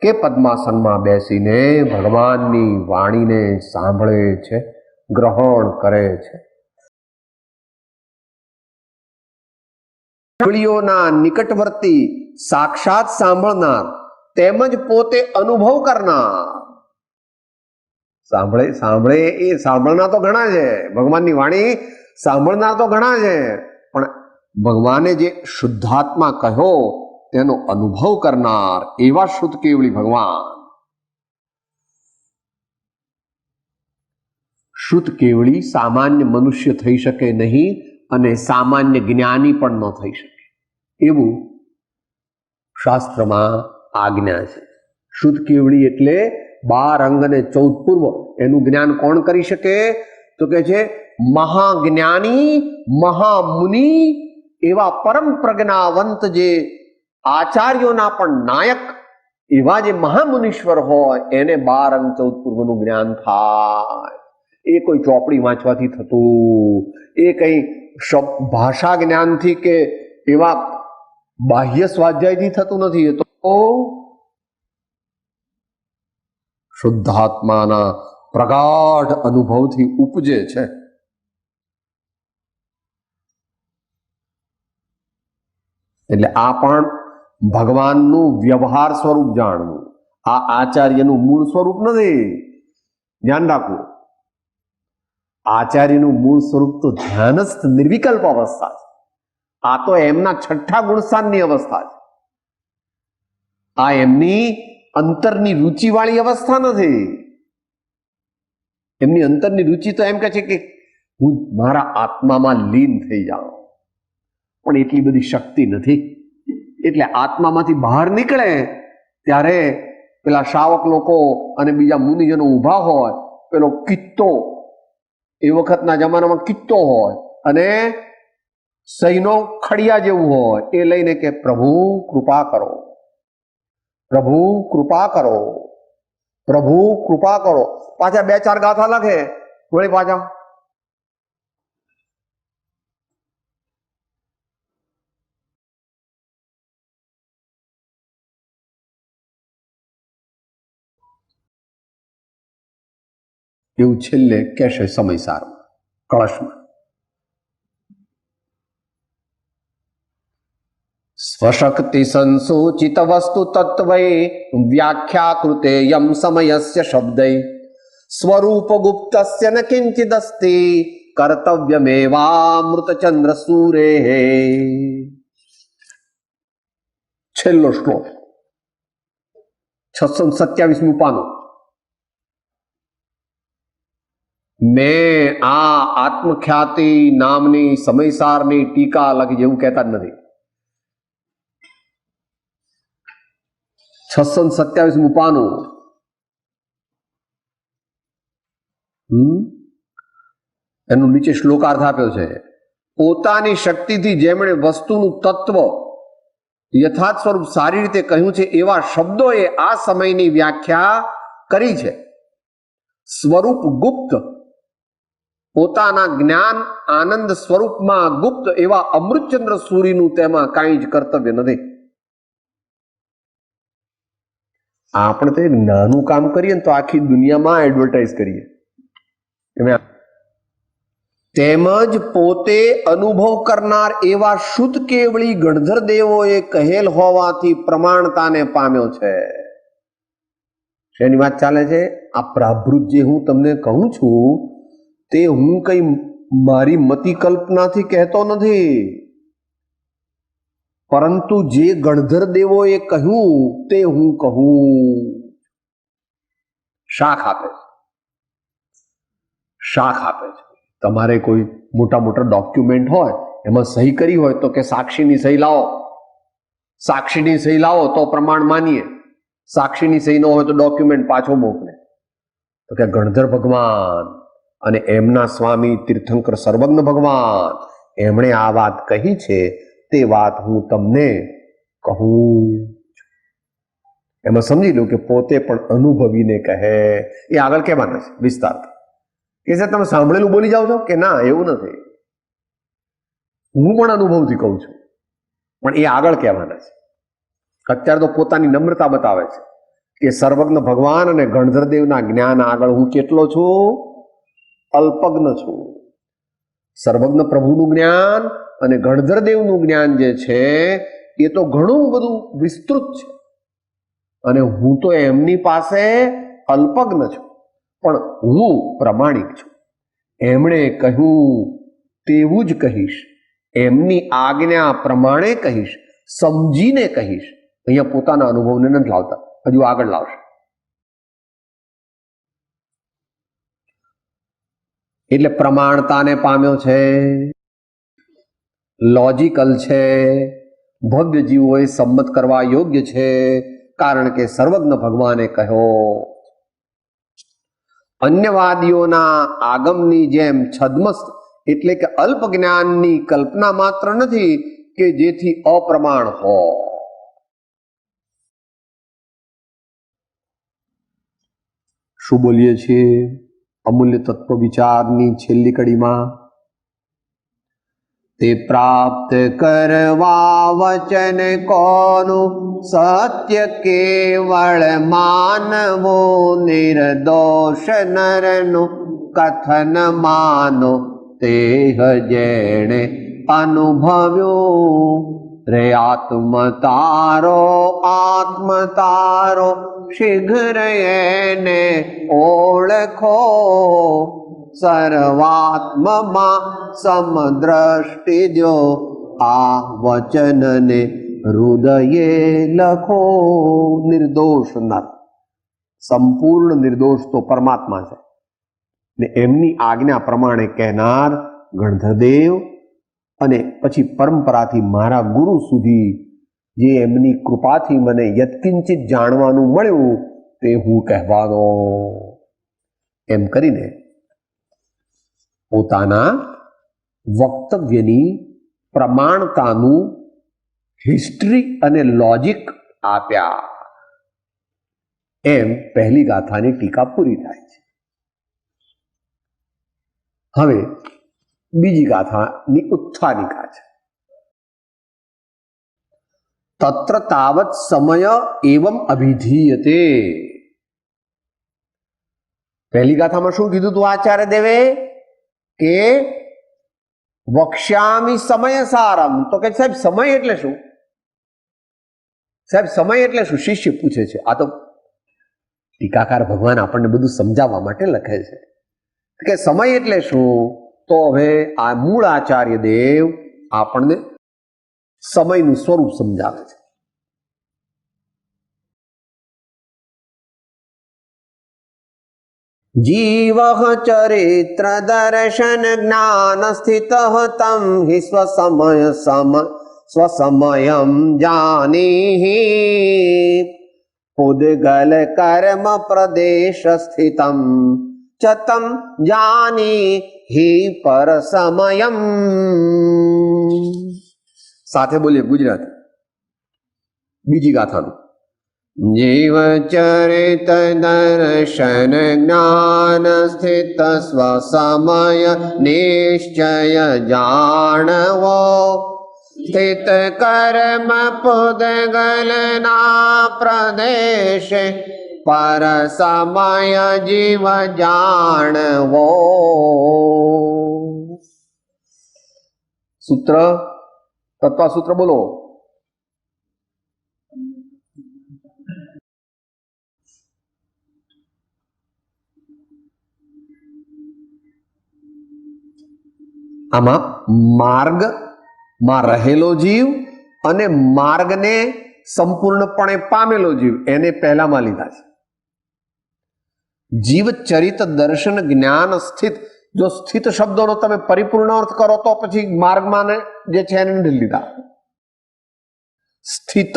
કે પદ્માસનમાં બેસીને ભગવાનની વાણીને સાંભળે છે, ગ્રહણ કરે છે. વાણીઓના નિકટવર્તી સાક્ષાત સાંભળનાર તેમજ પોતે અનુભવ કરનાર. સાંભળે એ સાંભળનાર તો ઘણા છે, ભગવાનની વાણી સાંભળનાર તો ઘણા છે, પણ ભગવાને જે શુદ્ધાત્મા કહ્યો તેનો અનુભવ કરનાર એવા શુદ્ધ કેવળી ભગવાન. શુદ્ધ કેવળી સામાન્ય મનુષ્ય થઈ શકે નહીં અને સામાન્ય જ્ઞાની પણ ન થઈ શકે એવું શાસ્ત્રમાં આજ્ઞા છે. શુદ્ધ કેવળી એટલે 12 અંગ અને 14 પૂર્વ એનું જ્ઞાન કોણ કરી શકે? તો કે છે મહાજ્ઞાની મહામુનિ એવા પરમ પ્રજ્ઞાવંત જે આચાર્યોના પણ નાયક એવા જે મહામુનીશ્વર હોય એને 12 અંગ 14 પૂર્વનું જ્ઞાન થાય. એ કોઈ ચોપડી વાંચવાથી થતું, એ કઈ ભાષા જ્ઞાનથી કે એવા બાહ્ય સ્વાધ્યાયથી થતું નથી. એ તો શુદ્ધાત્માના પ્રગાઢ અનુભવથી ઉપજે છે. એટલે આ પણ ભગવાનનું વ્યવહાર સ્વરૂપ જાણવું, આ આચાર્યનું મૂળ સ્વરૂપ નથી. ધ્યાન રાખવું, આચાર્યનું મૂળ સ્વરૂપ તો ધ્યાનસ્થ નિર્વિકલ્પ અવસ્થા છે. આ તો એમના 6ઠ્ઠા ગુણસ્થાનની અવસ્થા છે. આ એમની અંતરની રુચિવાળી અવસ્થા નથી. એમની અંતરની રુચિ તો એમ કહે છે કે હું મારા આત્મામાં લીન થઈ જાઉં, પણ એટલી બધી શક્તિ નથી. એટલે આત્મામાંથી બહાર નીકળે ત્યારે પેલા શ્રાવક લોકો અને બીજા મુનિજનો ઊભા હોય, પેલો કિત્તો એ વખતના જમાનામાં કિત્તો હોય અને સહીનો ખડિયા જેવું હોય, એ લઈને કે પ્રભુ કૃપા કરો, પ્રભુ કૃપા કરો, પ્રભુ કૃપા કરો. પાછા 2-4 ગાથા લખે, વળી પાછા એવું છેલ્લે કહેશે સમયસાર કળશમાં. સ્વશક્તિ સંસૂચિત વસ્તુ તત્વૈ વ્યાખ્યાકૃતે યમ સમયસ્ય શબ્દૈ સ્વરૂપ ગુપ્તસ્ય ન કિંચિદસ્તિ કર્તવ્યમેવામૃત ચંદ્ર સૂરે. છેલ્લો શ્લોક 627મું પાનું. મેં આ આત્મખ્યાતિ નામની સમયસારની ટીકા લખી, જેવું કહેતા જ નથી. 627મું પાનું. એનું નીચે શ્લોકાર્થ આપ્યો છે. પોતાની શક્તિથી જેમણે વસ્તુનું તત્વ યથાર્થ સ્વરૂપ સારી રીતે કહ્યું છે એવા શબ્દોએ આ સમયની વ્યાખ્યા કરી છે. સ્વરૂપ ગુપ્ત, પોતાના જ્ઞાન આનંદ સ્વરૂપમાં ગુપ્ત એવા અમૃતચંદ્ર સૂરીનું તેમાં કાંઈ જ કર્તવ્ય નથી. આપણે તો એક નાનું કામ કરીએ ને તો આખી દુનિયામાં એડવર્ટાઇઝ કરીએ. તેમજ પોતે અનુભવ કરનાર એવા શુદ્ધ કેવળી ગણધર દેવોએ કહેલ હોવાથી પ્રમાણતાને પામ્યો છે. શેની વાત ચાલે છે? આ પ્રાભૃત જે હું તમને કહું છું તે હું કઈ મારી મતિ કલ્પનાથી કહેતો નથી, પરંતુ જે ગણધર દેવોએ કહ્યું તે હું કહું. શાખ આપે છે, શાખ આપે છે. તમારે કોઈ મોટા મોટા ડોક્યુમેન્ટ હોય એમાં સહી કરી હોય તો કે સાક્ષીની સહી લાવો, સાક્ષીની સહી લાવો તો પ્રમાણ માનીએ. સાક્ષીની સહી ન હોય તો ડોક્યુમેન્ટ પાછો મોકલે. તો કે ગણધર ભગવાન અને એમના સ્વામી તીર્થંકર સર્વજ્ઞ ભગવાન એમણે આ વાત કહી છે, તે વાત હું તમને કહું. એમાં સમજી લો કે પોતે પણ અનુભવીને કહે. એ આગળ કહેવાના છે વિસ્તારથી કે સર તમે સાંભળેલું બોલી જાઓ છો કે ના, એવું નથી, હું પણ અનુભવથી કહું છું, પણ એ આગળ કહેવાના છે. અત્યારે તો પોતાની નમ્રતા બતાવે છે કે સર્વજ્ઞ ભગવાન અને ગણધરદેવના જ્ઞાન આગળ હું કેટલો છું? અલ્પજ્ઞ છું. સર્વજ્ઞ પ્રભુનું જ્ઞાન અને ગણધરદેવનું જ્ઞાન જે છે એ તો ઘણું બધું વિસ્તૃત છે, અને હું તો એમની પાસે અલ્પજ્ઞ છું, પણ હું પ્રમાણિક છું. એમણે કહ્યું તેવું જ કહીશ, એમની આજ્ઞા પ્રમાણે કહીશ, સમજીને કહીશ. અહીંયા પોતાના અનુભવને નથી લાવતા, હજુ આગળ લાવશે. એટલે પ્રમાણતાને પામ્યો છે, લોજિકલ છે, ભવ્ય જીવોએ સંમત કરવા યોગ્ય છે, કારણ કે સર્વજ્ઞ ભગવાને કહ્યો. અન્યવાદીઓના આગમની જેમ છદ્મસ્ત એટલે કે અલ્પ જ્ઞાનની કલ્પના માત્ર નથી કે જેથી અપ્રમાણ હોય. શું બોલીએ છીએ અમૂલ્ય તત્વ વિચારની છેલ્લી કડીમાં? તે પ્રાપ્ત કરવા વચન કોનું સત્ય કેવળ માનવો, નિર્દોષ નરનું કથન માનો, તે જેણે અનુભવ્યું. રે આત્મ તારો શીઘ્ર એને ઓળખો, સર્વાત્મમાં સમદ્રષ્ટિ જો, આ વચનને હૃદયે લખો. નિર્દોષ નર, સંપૂર્ણ નિર્દોષ તો પરમાત્મા છે, ને એમની આજ્ઞા પ્રમાણે કહેનાર ગણધરદેવ, અને પછી પરંપરાથી મારા ગુરુ સુધી જે એમની કૃપાથી મને યત્કિંચિત જાણવાનું મળ્યું તે હું કહેવાનો. એમ કરીને પોતાના વક્તવ્યની પ્રમાણતાનું હિસ્ટ્રી અને લોજિક આપ્યા. એમ પહેલી ગાથાની ટીકા પૂરી થાય છે. હવે બીજી ગાથાની ઉત્થાનિકા છે. તત્ર તાવત સમય એવમ અભિધીયતે. પહેલી ગાથામાં શું કીધું તું આચાર્ય દેવે? કે વક્ષ્યામિ સમય સારમ. તો કે સાહેબ સમય એટલે શું? સાહેબ સમય એટલે શું? શિષ્ય પૂછે છે. આ તો ટીકાકાર ભગવાન આપણને બધું સમજાવવા માટે લખે છે કે સમય એટલે શું. તો હવે આ મૂળ આચાર્ય દેવ આપણને સમયનું સ્વરૂપ સમજાવે છે. જીવ ચરિત્ર દર્શન જ્ઞાન સ્થિત તમ હિ સ્વસમયમ જાની, ઉદ્ગલ કર્મ પ્રદેશ સ્થિતમ ચતમ જાની હિ પર સમયમ. સાથે બોલીએ ગુજરાતી. બીજી ગાથાનું. જીવ ચરિત દર્શન જ્ઞાન સ્થિત સ્વસમય નિશ્ચય જાણવો, સ્થિત કર્મ પુદ્ગલના પ્રદેશે પર સમય જીવ જાણવો. સૂત્ર, તત્વસૂત્ર બોલો. આમાં માર્ગમાં રહેલો જીવ અને માર્ગને સંપૂર્ણપણે પામેલો જીવ એને પહેલામાં લીધા છે. જીવ ચરિત દર્શન જ્ઞાન સ્થિત. જો સ્થિત શબ્દોનો તમે પરિપૂર્ણ અર્થ કરો તો પછી માર્ગમાં જે છે એને નથી લીધા. સ્થિત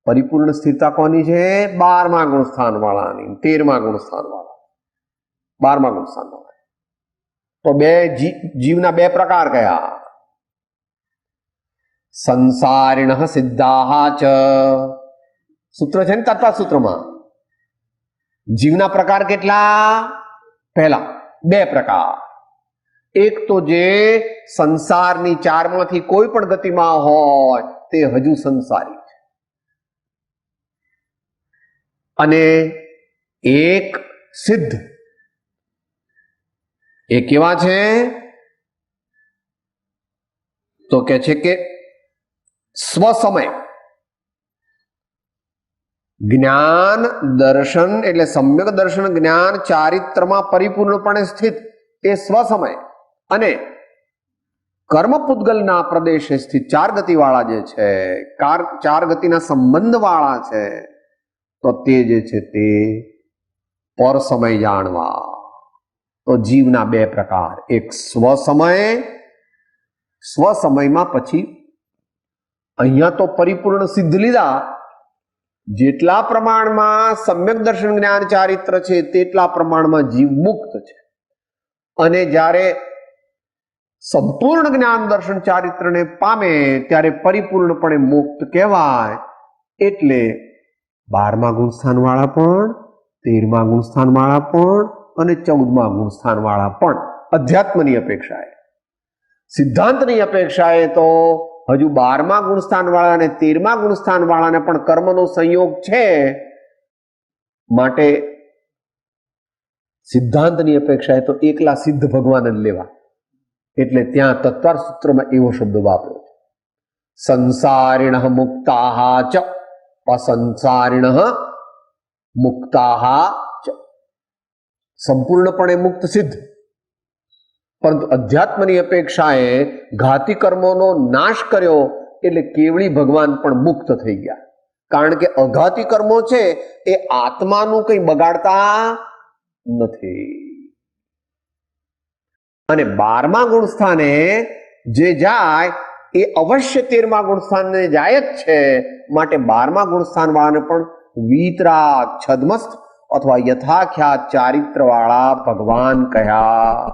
પરિપૂર્ણ સ્થિરતા કોની છે? 12મા ગુણસ્થાન વાળાની, 13મા ગુણસ્થાન વાળા, 12મા ગુણસ્થાન વાળા. તો બે જીવના બે પ્રકાર કયા? સંસારિણ સિદ્ધાહ ચ. સૂત્ર છે ને તત્વ સૂત્રમાં. જીવના પ્રકાર કેટલા? પહેલા બે પ્રકાર. એક તો જે સંસારની ચારમાંથી કોઈ પણ ગતિમાં હોય તે હજુ સંસારી છે, અને એક સિદ્ધ. એ કેવા છે? તો કે છે કે સ્વસમય જ્ઞાન દર્શન, એટલે સમ્યક દર્શન જ્ઞાન ચારિત્રમાં પરિપૂર્ણપણે સ્થિત એ સ્વસમય, અને કર્મ પૂતગલના પ્રદેશે સ્થિત ચાર ગતિવાળા જે છે, ચાર ગતિના સંબંધ વાળા છે, તો તે જે છે તે પર સમય જાણવા. તો જીવના બે પ્રકાર, એક સ્વસમય, સ્વસમયમાં પછી અહીંયા તો પરિપૂર્ણ સિદ્ધ લીધા. જેટલા પ્રમાણમાં સમ્યક દર્શન જ્ઞાન ચારિત્ર છે તેટલા પ્રમાણમાં જીવ મુક્ત છે, અને જ્યારે સંપૂર્ણ જ્ઞાન દર્શન ચારિત્રને પામે ત્યારે પરિપૂર્ણપણે મુક્ત કહેવાય. એટલે 12મા ગુણસ્થાન વાળા પણ, 13મા ગુણસ્થાન વાળા પણ અને 14મા ગુણસ્થાન વાળા પણ અધ્યાત્મની અપેક્ષાએ, સિદ્ધાંતની અપેક્ષાએ તો હજુ 12મા ગુણસ્થાન વાળા અને 13મા ગુણસ્થાન વાળાને પણ કર્મનો સંયોગ છે, માટે સિદ્ધાંતની અપેક્ષાએ તો એકલા સિદ્ધ ભગવાન જ લેવા. એટલે ત્યાં તત્વાર સૂત્રમાં એવો શબ્દ વાપર્યો છે, સંસારિણ મુક્તાહ ચ અસંસારિણ મુક્તાહ ચ. સંપૂર્ણપણે મુક્ત સિદ્ધ, પરંતુ અધ્યાત્મની અપેક્ષાએ ઘાતી કર્મોનો નાશ કર્યો એટલે કેવળી ભગવાન પણ મુક્ત થઈ ગયા. કારણ કે અઘાતી કર્મો છે એ આત્માનું કંઈ બગાડતા નથી. અને 12મા ગુણસ્થાને જે જાય એ અવશ્ય 13મા ગુણસ્થાનને જાય જ છે. માટે 12મા ગુણસ્થાન વાળાને પણ વીતરાગ, છદ્મસ્થ અથવા યથાખ્યાત ચારિત્ર વાળા ભગવાન કહ્યા.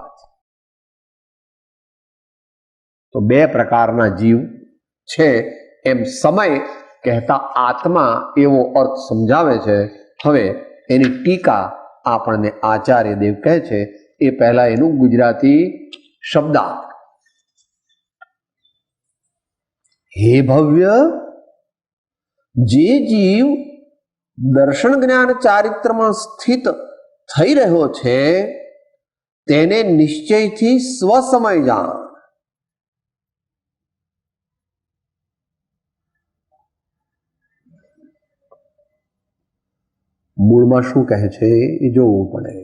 તો બે પ્રકારના જીવ છે એમ સમય કહેતા આત્મા એવો અર્થ સમજાવે છે. હવે એની ટીકા આપણને આચાર્ય દેવ કહે છે. એ પહેલા એનું ગુજરાતી શબ્દાર્થ. હે ભવ્ય, જે જીવ દર્શન જ્ઞાન ચારિત્રમાં સ્થિત થઈ રહ્યો છે તેને નિશ્ચયથી સ્વસમય જાણ. મૂળમાં શું કહે છે એ જોવું પડે.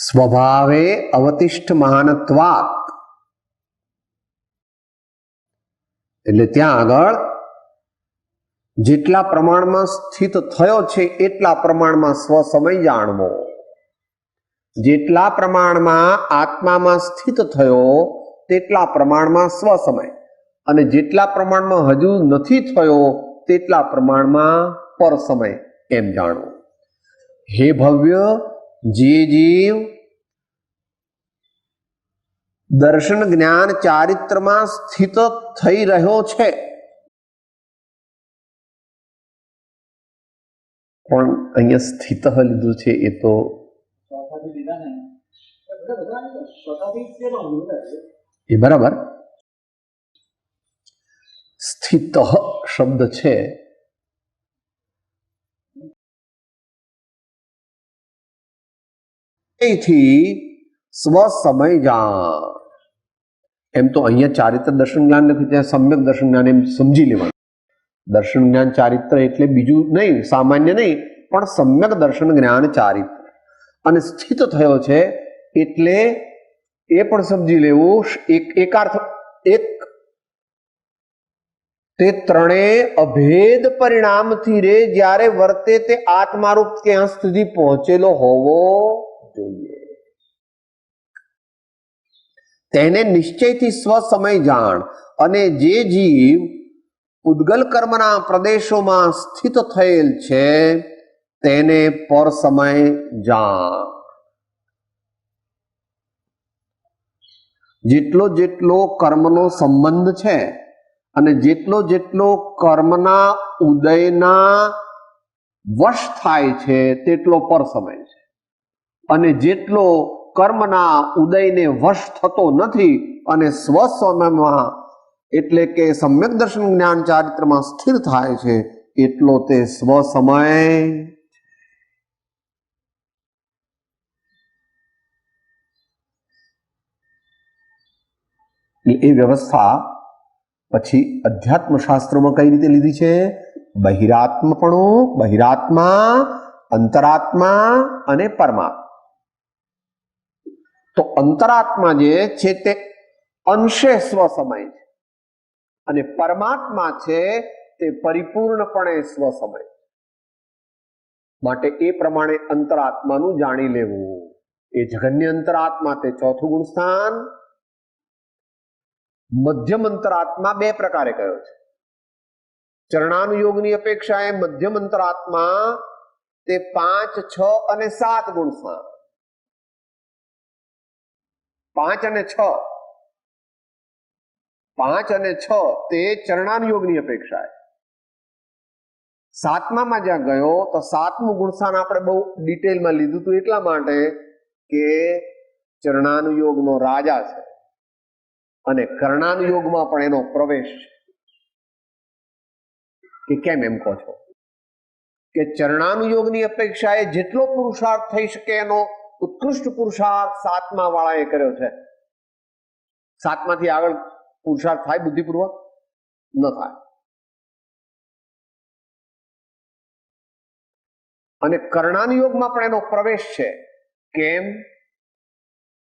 સ્વભાવે અવતિષ્ઠ મહાનત્વાત, એટલે ત્યાં આગળ જેટલા પ્રમાણમાં સ્થિત થયો છે એટલા પ્રમાણમાં સ્વસમય જાણવો. જેટલા પ્રમાણમાં આત્મામાં સ્થિત થયો તેટલા પ્રમાણમાં સ્વસમય, અને જેટલા પ્રમાણમાં હજુ નથી થયો તેટલા પ્રમાણમાં પરસમય એમ જાણવું. હે ભવ્ય, જે જીવ દર્શન જ્ઞાન ચારિત્રમાં સ્થિત થઈ રહ્યો છે, પણ અહીંયા સ્થિત લીધું છે એ તો એ બરાબર. સ્થિત શબ્દ છે એથી સ્વસમય જાણ. એમ તો અહીંયા ચારિત્ર દર્શન જ્ઞાન લખ્યું, ત્યાં સમ્યક દર્શન જ્ઞાન એમ સમજી લેવાનું. દર્શન જ્ઞાન ચારિત્ર એટલે બીજું નહીં, સામાન્ય નહીં, પણ સમ્યક દર્શન જ્ઞાન ચારિત્ર. અને સ્થિત થયો છે એટલે એ પણ સમજી લેવું. એકાર્થ એક તે ત્રણેય અભેદ પરિણામથી રે જ્યારે વર્તે તે આત્મારૂપ ત્યાં સુધી પહોંચેલો હોવો જોઈએ. તેને નિશ્ચયથી સ્વસમય જાણ. અને જે જીવ ઉદ્ગલ કર્મના પ્રદેશોમાં સ્થિત થયેલ છે તેને પર સમય જાણ. જેટલો જેટલો કર્મનો સંબંધ છે અને જેટલો જેટલો કર્મના ઉદયના વશ થાય છે તેટલો પર સમય છે, અને જેટલો કર્મના ઉદયને વશ થતો નથી અને સ્વસ્વમાં એટલે કે સમ્યક દર્શન જ્ઞાન ચારિત્રમાં સ્થિર થાય છે એટલો તે સ્વસમય. એ વ્યવસ્થા પછી અધ્યાત્મ શાસ્ત્રોમાં કઈ રીતે લીધી છે? બહિરાત્મપણું, બહિરાત્મા, અંતરાત્મા અને પરમાત્મા. તો અંતરાત્મા જે છે તે અંશે સ્વસમય છે અને પરમાત્મા છે તે પરિપૂર્ણપણે સ્વસમય. માટે એ પ્રમાણે અંતરાત્માનું જાણી લેવું. એ જગન્ય અંતરાત્મા તે ચોથું ગુણ સ્થાન. મધ્યમ અંતરાત્મા બે પ્રકારે કયો છે. ચરણાનુયોગની અપેક્ષાએ મધ્યમ અંતરાત્મા તે 5, 6 અને 7 ગુણ સ્થાન. 5 અને 6, 5 અને 6 તે ચરણાનુયોગની અપેક્ષાએ. 7મામાં જ્યાં ગયો તો 7મું ગુણસ્થાન આપણે બહુ ડિટેલમાં લીધું હતું એટલા માટે કે ચરણાનુયોગનો રાજા છે અને કર્ણાનુયોગમાં પણ એનો પ્રવેશ છે. કે કેમ એમ કહો છો કે ચરણાનુયોગની અપેક્ષાએ જેટલો પુરુષાર્થ થઈ શકે એનો ઉત્કૃષ્ટ પુરુષાર્થ 7મા વાળાએ કર્યો છે. 7માંથી આગળ પુરુષાર્થ થાય બુદ્ધિપૂર્વક? ન થાય. અને કર્ણાનુયોગમાં પણ એનો પ્રવેશ છે. કેમ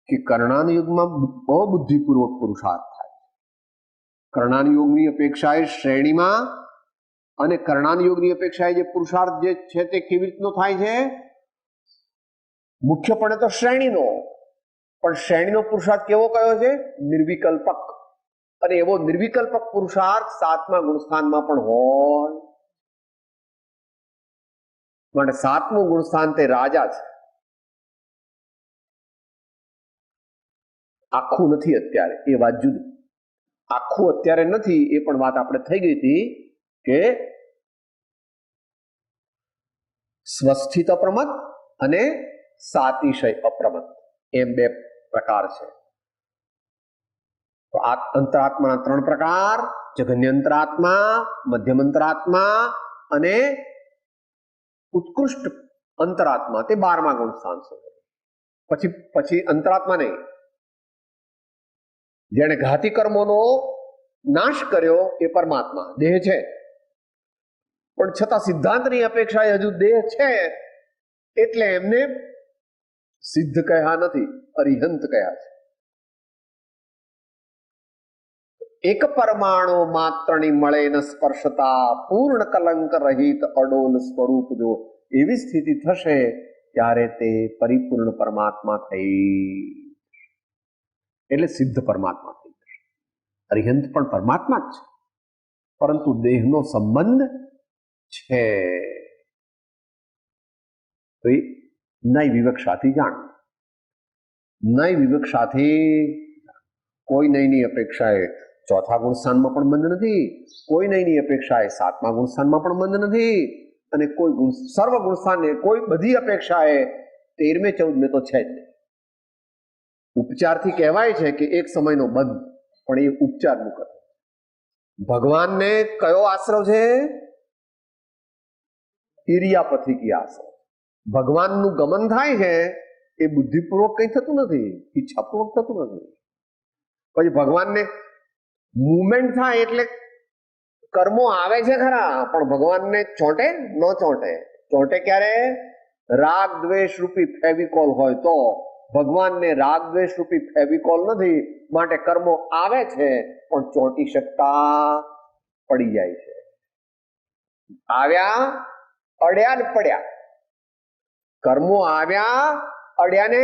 કે કર્ણાનુયોગમાં અબુદ્ધિપૂર્વક પુરુષાર્થ થાય. કર્ણાનુયોગની અપેક્ષાએ શ્રેણીમાં અને કર્ણાનુયોગની અપેક્ષાએ જે પુરુષાર્થ જે છે તે કેવી રીતનો થાય છે? મુખ્યપણે તો શ્રેણીનો, પણ શ્રેણીનો પુરુષાર્થ કેવો કયો છે? નિર્વિકલ્પક. અને એવો નિર્વિકલ્પક પુરુષાર્થ 7મા ગુણસ્થાનમાં પણ હોય. માટે 7મું ગુણસ્થાન તે રાજા છે. આખું નથી અત્યારે, એ વાત જુદી. આખું અત્યારે નથી એ પણ વાત આપણે થઈ ગઈ હતી કે સ્વસ્થિત અપ્રમત અને સાતિશય અપ્રમત એમ બે પ્રકાર છે. તો આ અંતરાત્માના 3 પ્રકાર: જઘન્ય અંતરાત્મા, મધ્યમ અંતરાત્મા અને ઉત્કૃષ્ટ અંતરાત્મા તે 12મા ગુણ સ્થાન છે. પછી અંતરાત્મા નહીં. જેણે ઘાતી કર્મોનો નાશ કર્યો એ પરમાત્મા દેહ છે, પણ છતાં સિદ્ધાંતની અપેક્ષાએ હજુ દેહ છે એટલે એમને સિદ્ધ કહ્યા નથી, અરિહંત કહ્યા છે. એક પરમાણુ માત્રની મળે ન સ્પર્શતા પૂર્ણ કલંક રહિત અડોલ સ્વરૂપ જો એવી સ્થિતિ થશે ત્યારે તે પરિપૂર્ણ પરમાત્મા થઈ. એટલે સિદ્ધ પરમાત્મા થઈ જશે. અરિહંત પણ પરમાત્મા જ છે, પરંતુ દેહનો સંબંધ છે. તો એ નય વિવક્ષાથી જાણવું. નય વિવક્ષાથી કોઈ નયની અપેક્ષાએ ચોથા ગુણસ્થાનમાં પણ બંધ નથી, કોઈ નયની અપેક્ષાએ 7મા ગુણસ્થાનમાં પણ બંધ નથી, અને કોઈ સર્વ ગુણસ્થાનને કોઈ બધી અપેક્ષાએ 13મે 14મે તો છે જ નહીં. ઉપચારથી કહેવાય છે કે એક સમયનો બંધ, પણ એ ઉપચાર મુકત. ભગવાનને કયો આશ્રવ છે? ઇરિયાપથિકી આશ્રવ. ભગવાનનું ગમન થાય છે એ બુદ્ધિપૂર્વક કંઈ થતું નથી, ઈચ્છાપૂર્વક થતું નથી. પછી ભગવાનને મુવમેન્ટ થાય એટલે કર્મો આવે છે ખરા, પણ ભગવાનને ચોંટે? ન ચોંટે. ચોંટે ક્યારે? રાગ દ્વેષ રૂપી ફેવિકોલ હોય તો ભગવાનને રાગ દ્વેષ રૂપી ફેવિકોલ નથી, માટે કર્મો આવે છે પણ ચોંટી શકતા પડી જાય છે. આવ્યા અડ્યા ને પડ્યા, કર્મો આવ્યા અડ્યા ને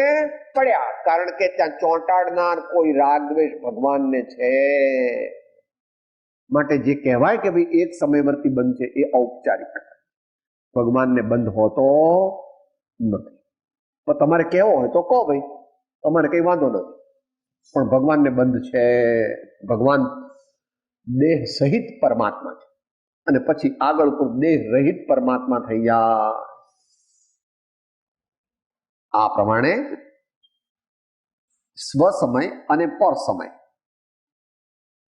પડ્યા, કારણ કે ત્યાં ચોંટાડનાર કોઈ રાગ દ્વેષ ભગવાનને છે. માટે જે કહેવાય કે ભાઈ એક સમયવર્તી બંધ છે એ ઔપચારિક, ભગવાનને બંધ હોતો નથી. પણ તમારે કહેવો હોય તો કહો ભાઈ, તમારે કઈ વાંધો નથી, પણ ભગવાનને બંધ છે. ભગવાન દેહ સહિત પરમાત્મા છે અને પછી આગળ ઉપર દેહ રહિત પરમાત્મા થઈ જાય. આ પ્રમાણે સ્વ સમય અને પર સમય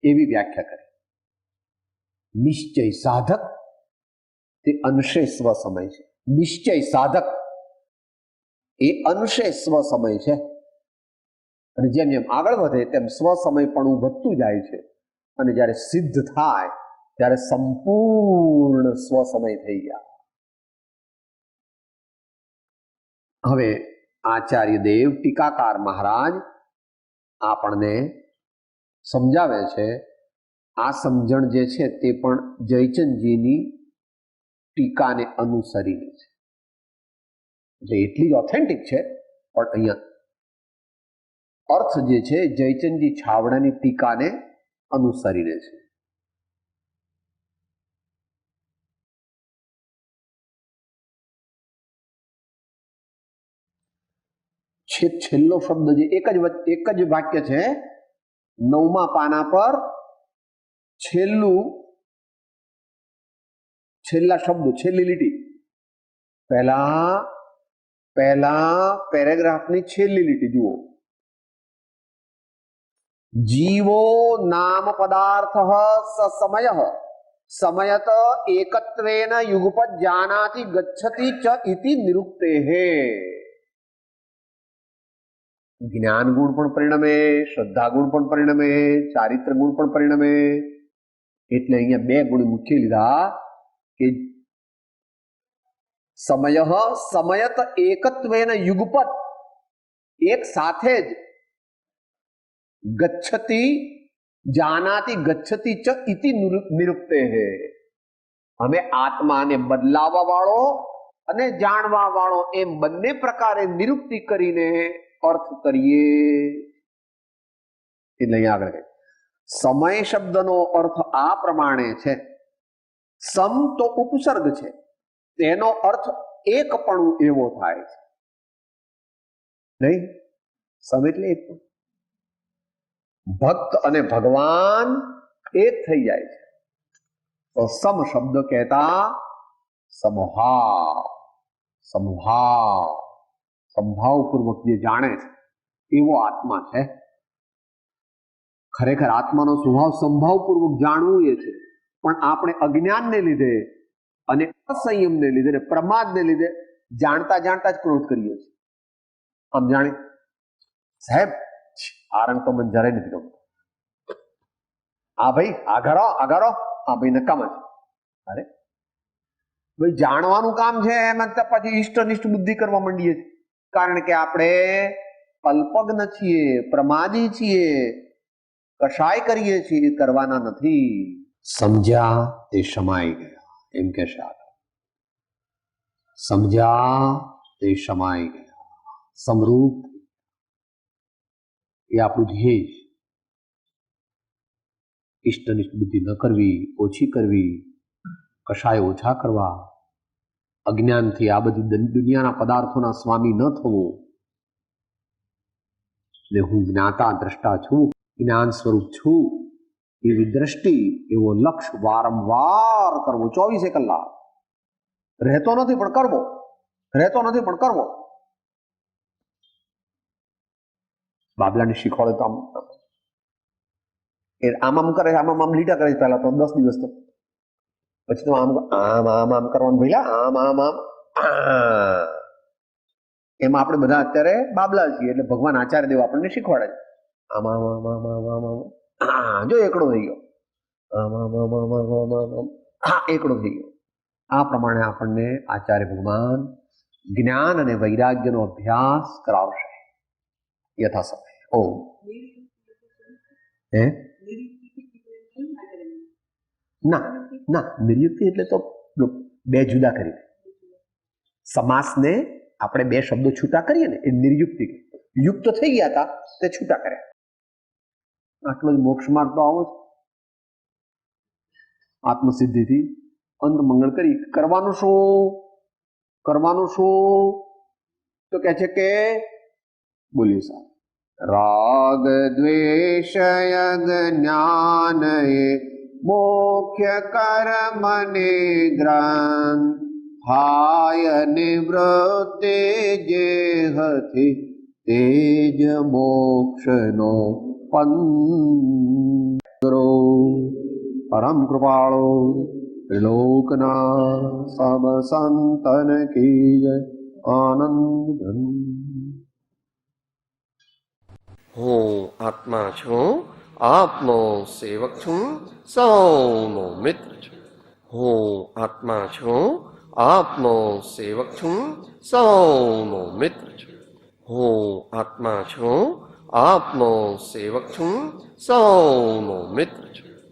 એવી વ્યાખ્યા કરી. નિશ્ચય સાધક તે અંશે સ્વ સમય છે, નિશ્ચય સાધક એ અંશે સ્વ સમય છે. અને જેમ જેમ આગળ વધે તેમ સ્વ સમય પણ વધતું જાય છે અને જ્યારે સિદ્ધ થાય ત્યારે સંપૂર્ણ સ્વ સમય થઈ ગયા. હવે આચાર્ય દેવ ટીકાકાર મહારાજ આપણને સમજાવે છે. આ સમજણ જે છે તે પણ જયચંદજીની ટીકાને અનુસરીને છે, એટલે એટલી જ ઓથેન્ટિક છે. પણ અહીંયા અર્થ જે છે જયચંદજી છાવડાની ટીકાને અનુસરીને છે. છેલ્લો શબ્દ જે એક જ વાક્ય છે, 9મા પાના પર છેલ્લા શબ્દો, છેલ્લી લીટી, પહેલા પેરેગ્રાફની છેલ્લી લીટી જુઓ. જીવો નામ પદાર્થ સમય સમયત એકત્વેન યુગપદ જાનાતિ ગચ્છતિ ચ ઇતિ નિરુક્તેઃ. જ્ઞાન ગુણ પણ પરિણમે, શ્રદ્ધા ગુણ પણ પરિણમે, ચારિત્ર ગુણ પણ પરિણમે. એટલે અહીંયા બે ગુણ મુખ્ય લીધા કે સમયત એકત્વેન યુગપદ, એક સાથે જ, ગચ્છતિ જાનાતિ ગચ્છતિ ચ ઇતિ નિરુક્તેઃ. અમે આત્માને બદલાવા વાળો અને જાણવા વાળો એમ બંને પ્રકારે નિરુક્તિ કરીને અર્થ કરીએ. એટલે અહીંયા આગળ કહે સમય શબ્દનો અર્થ આ પ્રમાણે છે. સમ તો ઉપસર્ગ છે, તેનો અર્થ એકપણું એવો થાય છે. નહીં, સમ એટલે એક, ભક્ત અને ભગવાન એક થઈ જાય છે. તો સમ શબ્દ કહેતા સંભાવ પૂર્વક જે જાણે છે એવો આત્મા છે. ખરેખર આત્માનો સ્વભાવ સંભાવ પૂર્વક જાણવું એ છે, પણ આપણે અજ્ઞાનને લીધે અને અસંયમને લીધે અને પ્રમાદને લીધે જાણતા જાણતા જ ક્રોધ કરીએ છીએ. આમ જાણી સાહેબ આ રંગ તો મને જરાય નથી ગમતો, આ ભાઈ આગળ આ ભાઈ નકામા છે. અરે ભાઈ જાણવાનું કામ છે એમાં પછી ઇષ્ટનિષ્ઠ બુદ્ધિ કરવા માંડીએ છીએ, કારણ કે આપણે અલ્પજ્ઞ છીએ, પ્રમાદી છીએ, કશાય કરીએ છીએ, કરવાના નથી. સમજ્યા તે સમાઈ ગયા, એમ કે છે. સમજ્યા તે સમાઈ ગયા, સમરૂપ એ આપણું ધ્યેય છે. ઇષ્ટનિષ્ઠ બુદ્ધિ ન કરવી, ઓછી કરવી, કશાય ઓછા કરવા, અજ્ઞાનથી આ બધી દુનિયાના પદાર્થોના સ્વામી ન થવું, ને હું જ્ઞાતા દ્રષ્ટા છું, જ્ઞાન સ્વરૂપ છું એવી દ્રષ્ટિ, એવો લક્ષ્ય વારંવાર કરવો. 24 કલાક રહેતો નથી પણ કરવો, રહેતો નથી પણ કરવો. બાબલાને શીખવાડે તો આમ કરે, આમ લીટા કરે. પહેલા તો 10 દિવસ તો, પછી તો આમ કરવાનું ભઈલા, આમ એમાં આપણે બધા અત્યારે બાબલા છીએ. એટલે ભગવાન આચાર્ય દેવ આપણને શીખવાડે છે આમ. જો એકડો થઈ ગયો, એકડો થઈ ગયો. આ પ્રમાણે આપણને આચાર્ય ભગવાન જ્ઞાન અને વૈરાગ્યનો અભ્યાસ કરાવશે. યથા સમય. ઓમ. હે ના ના, નિર્યુક્તિ એટલે તો બે જુદા કરી દે. સમાસને આપણે બે શબ્દો છૂટા કરીએ ને એ નિર્યુક્તિ. યુક્ત થઈ ગયા હતા તે છૂટા કર્યા. આટલો જ મોક્ષ માર્ગ તો આવો જ. આત્મસિદ્ધિથી અંત મંગળ કરી કરવાનું શું? કરવાનું શું? તો કહે છે કે બોલીએ સાહેબ, રાગ દ્વેષ જ્ઞાન મોખ્ય કર્મ નિગ્રહ હાય નિવૃત્તિ જેહથી તેજ મોક્ષનો પંગરો. પરમ કૃપાળો ત્રિલોકના સબ સંતન કી જય. આનંદ ધન. હું આત્મા છું, આપનો સેવક છું, સૌનો મિત્ર છું. હું આત્મા છું, આપનો સેવક છું, સૌનો મિત્ર છું. હું આત્મા છું, આપનો સેવક છું, સૌનો મિત્ર છું.